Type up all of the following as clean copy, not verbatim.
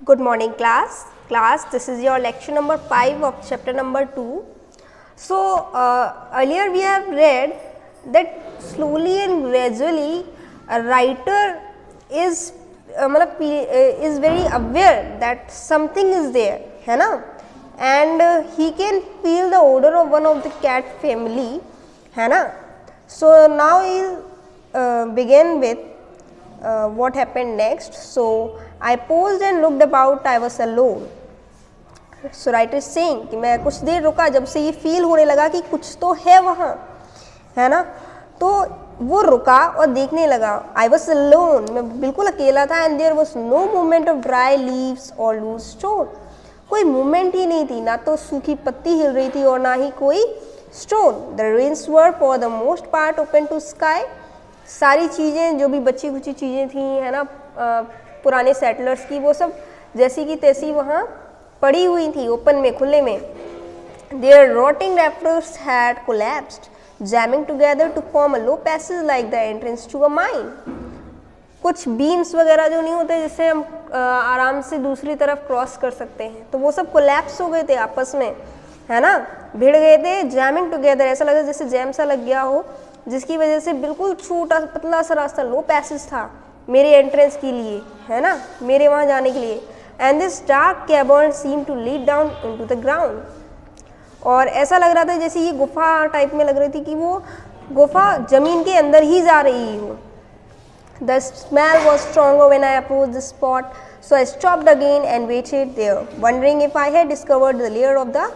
Good morning class. Class, this is your lecture number 5 of chapter number 2. So, earlier we have read that slowly and gradually a writer is is very aware that something is there, है ना, and he can feel the odor of one of the cat family, है ना. So now he'll begin with what happened next. So I paused and looked about. I was alone. So writer is saying कि मैं कुछ देर रुका जब से ये feel होने लगा कि कुछ तो है वहाँ, है ना. तो वो रुका और देखने लगा. I was alone, मैं बिल्कुल अकेला था. And there was no movement of dry leaves or loose stone. कोई मूवमेंट ही नहीं थी, ना तो सूखी पत्ती हिल रही थी और ना ही कोई stone. The ruins were for the most part open to sky. सारी चीज़ें जो भी बची खुची चीज़ें थी, है ना, पुराने सेटलर्स की, वो सब जैसी की तैसी वहाँ पड़ी हुई थी, ओपन में, खुले में. Their rotting rafters had collapsed, jamming together to form a low passage like the entrance to a mine. कुछ बीम्स वगैरह जो नहीं होते जिससे हम आराम से दूसरी तरफ क्रॉस कर सकते हैं, तो वो सब कोलैप्स हो गए थे आपस में, है ना, भिड़ गए थे. जैमिंग टुगेदर, ऐसा लगा जैसे जैम सा लग गया हो, जिसकी वजह से बिल्कुल छोटा पतला सा रास्ता, लो पैसेज था मेरे एंट्रेंस के लिए, है ना, मेरे वहाँ जाने के लिए. And this dark cavern seem to lead down into the ground. और ऐसा लग रहा था जैसे ये गुफा टाइप में लग रही थी कि वो गुफा जमीन के अंदर ही जा रही हो. The smell was stronger when I approached the spot, so I stopped again and waited there, wondering if I had discovered the lair of the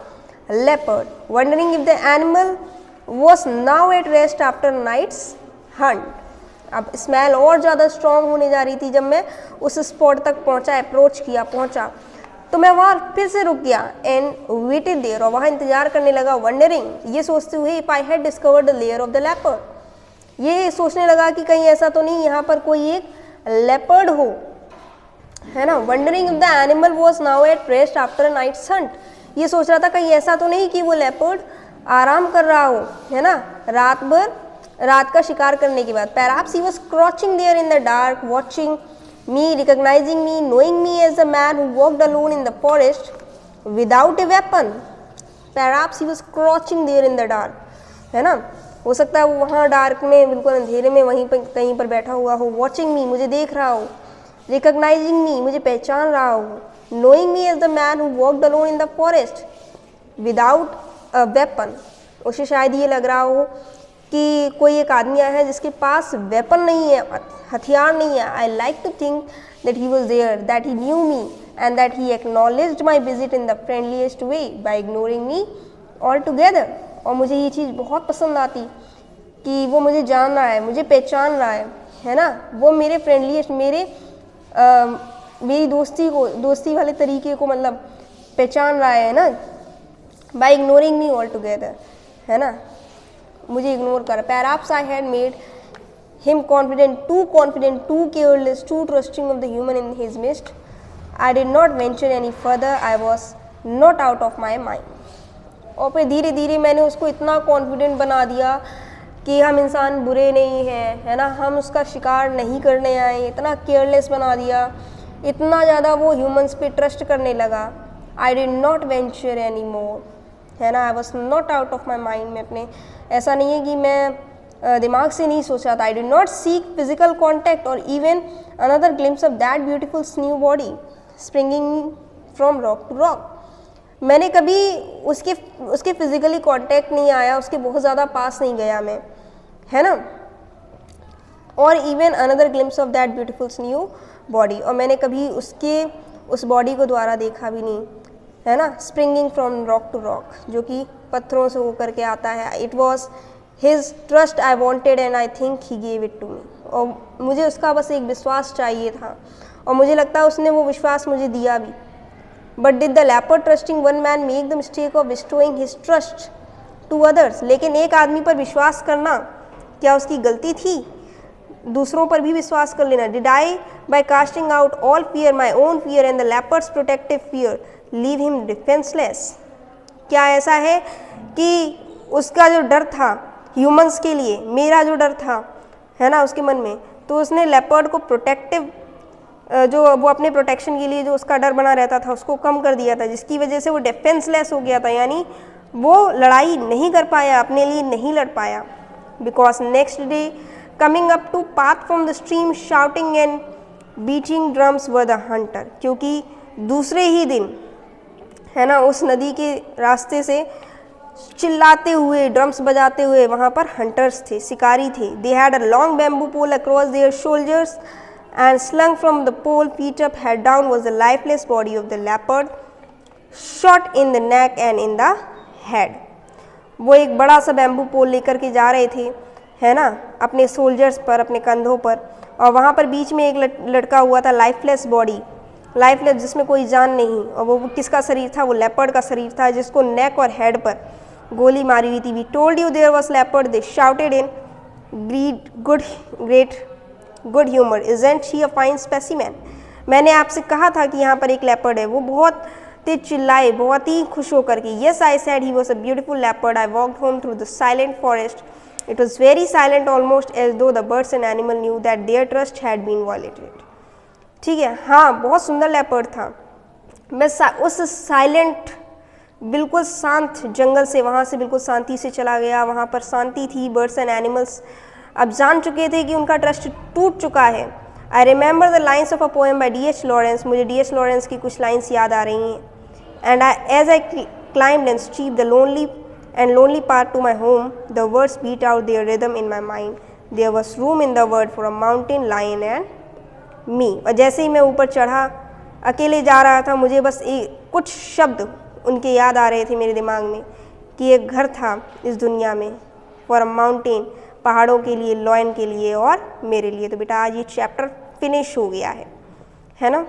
leopard, wondering if the animal was now at rest after night's hunt. अब smell और ज़्यादा strong होने जा रही थी. जब मैं उस स्पॉट तक पहुंचा, अप्रोच किया, पहुंचा, तो मैं वहाँ फिर से रुक गया. एंड वेटेड देयर, और वहाँ इंतजार करने लगा. वंडरिंग, ये सोचते हुए, if I had discovered the layer of the leopard, ये सोचने लगा कि कहीं ऐसा तो नहीं यहाँ पर कोई एक लेपर्ड हो, है ना. Wondering if the animal was now at rest after a night's hunt, ये सोच रहा था कहीं ऐसा तो नहीं कि वो लेपर्ड आराम कर रहा हो, है ना, रात का शिकार करने के बाद. Perhaps he was crouching there in the dark, watching me, recognizing me, knowing me as the man who walked alone in the forest without a weapon. Perhaps he was crouching there in the dark, है ना. हो सकता है वो वहाँ dark में, बिल्कुल अंधेरे में, वहीं पर कहीं पर बैठा हुआ हो. Watching me, मुझे देख रहा हो. Recognizing me, मुझे पहचान रहा हो. Knowing me as the man who walked alone in the forest without a weapon, उसे शायद ये लग रहा हो कि कोई एक आदमी आया है जिसके पास वेपन नहीं है, हथियार नहीं है. I like to think that he was there, that he knew me, and that he acknowledged my visit in the friendliest way by ignoring me altogether. और मुझे ये चीज़ बहुत पसंद आती कि वो मुझे जान रहा है, मुझे पहचान रहा है ना. वो मेरे फ्रेंडलीएस्ट, मेरी दोस्ती वाले तरीके को मतलब पहचान रहा है ना, by ignoring me all together, है ना, मुझे इग्नोर कर. Perhaps I had made him confident, too careless, too trusting of the human in his midst. I did not venture any further. I was not out of my mind. और फिर धीरे धीरे मैंने उसको इतना कॉन्फिडेंट बना दिया कि हम इंसान बुरे नहीं हैं, है ना, हम उसका शिकार नहीं करने आए. इतना केयरलेस बना दिया, इतना ज़्यादा वो ह्यूमंस पे ट्रस्ट करने लगा. I did not venture any more, है ना. I was not out of my mind, मैं अपने, ऐसा नहीं है कि मैं दिमाग से नहीं सोचा था. I did not seek physical contact or even another glimpse of that beautiful sinewy body springing from rock to rock. मैंने कभी उसके फिजिकली कॉन्टैक्ट नहीं आया, उसके बहुत ज़्यादा पास नहीं गया मैं, है ना. Or even another glimpse of that beautiful sinewy body, और मैंने कभी उस बॉडी को दोबारा देखा भी नहीं, है ना. Springing from rock to rock, जो कि पत्थरों से होकर के आता है. It was his trust I wanted and I think he gave it to me. और मुझे उसका बस एक विश्वास चाहिए था, और मुझे लगता है उसने वो विश्वास मुझे दिया भी. But did the leopard trusting one man make the mistake of bestowing his trust to others. लेकिन एक आदमी पर विश्वास करना क्या उसकी गलती थी? दूसरों पर भी विश्वास कर लेना. Did I by casting out all fear, my own fear and the leopard's protective fear, leave him defenceless. क्या ऐसा है कि उसका जो डर था ह्यूमंस के लिए, मेरा जो डर था, है ना, उसके मन में, तो उसने लेपर्ड को प्रोटेक्टिव जो वो अपने प्रोटेक्शन के लिए जो उसका डर बना रहता था उसको कम कर दिया था, जिसकी वजह से वो डिफेंसलेस हो गया था, यानी वो लड़ाई नहीं कर पाया, अपने लिए नहीं लड़ पाया। Because next day coming up to path from the stream shouting and beating drums were the hunter, क्योंकि दूसरे ही दिन है ना उस नदी के रास्ते से चिल्लाते हुए ड्रम्स बजाते हुए वहाँ पर हंटर्स थे, शिकारी थे। They had a long bamboo pole across their shoulders and slung from the pole feet up head down was the lifeless body of the leopard, shot in the neck and in the head. वो एक बड़ा सा bamboo पोल लेकर के जा रहे थे, है ना, अपने सोल्जर्स पर, अपने कंधों पर, और वहाँ पर बीच में एक लटका हुआ था लाइफलेस बॉडी, लाइफलेस जिसमें कोई जान नहीं, और वो किसका शरीर था, वो लेपर्ड का शरीर था, जिसको नेक और हेड पर गोली मारी हुई थी। We told you there was leopard, they shouted in great good humour, isn't she a fine specimen. मैंने आपसे कहा था कि यहाँ पर एक लेपर्ड है, वो बहुत तेज चिल्लाए, बहुत ही खुश होकर के। Yes I said he was a beautiful leopard, I walked home through the silent forest, it was very silent almost as though the birds and animal knew that their trust had been violated. ठीक है, हाँ, बहुत सुंदर leopard था। मैं उस silent बिल्कुल शांत जंगल से, वहाँ से बिल्कुल शांति से चला गया, वहाँ पर शांति थी, बर्ड्स एंड एनिमल्स अब जान चुके थे कि उनका ट्रस्ट टूट चुका है। I remember the lines of a poem by D.H. Lawrence, मुझे D.H. लॉरेंस की कुछ लाइन्स याद आ रही हैं। And as I climbed and steep the lonely path to my home, the words beat out their rhythm in my mind, there was room in the word for a mountain lion and me. और जैसे ही मैं ऊपर चढ़ा, अकेले जा रहा था, मुझे बस कुछ शब्द उनके याद आ रहे थे मेरे दिमाग में कि एक घर था इस दुनिया में, फॉर अ माउंटेन, पहाड़ों के लिए, लॉयन के लिए और मेरे लिए। तो बेटा आज ये चैप्टर फिनिश हो गया है ना।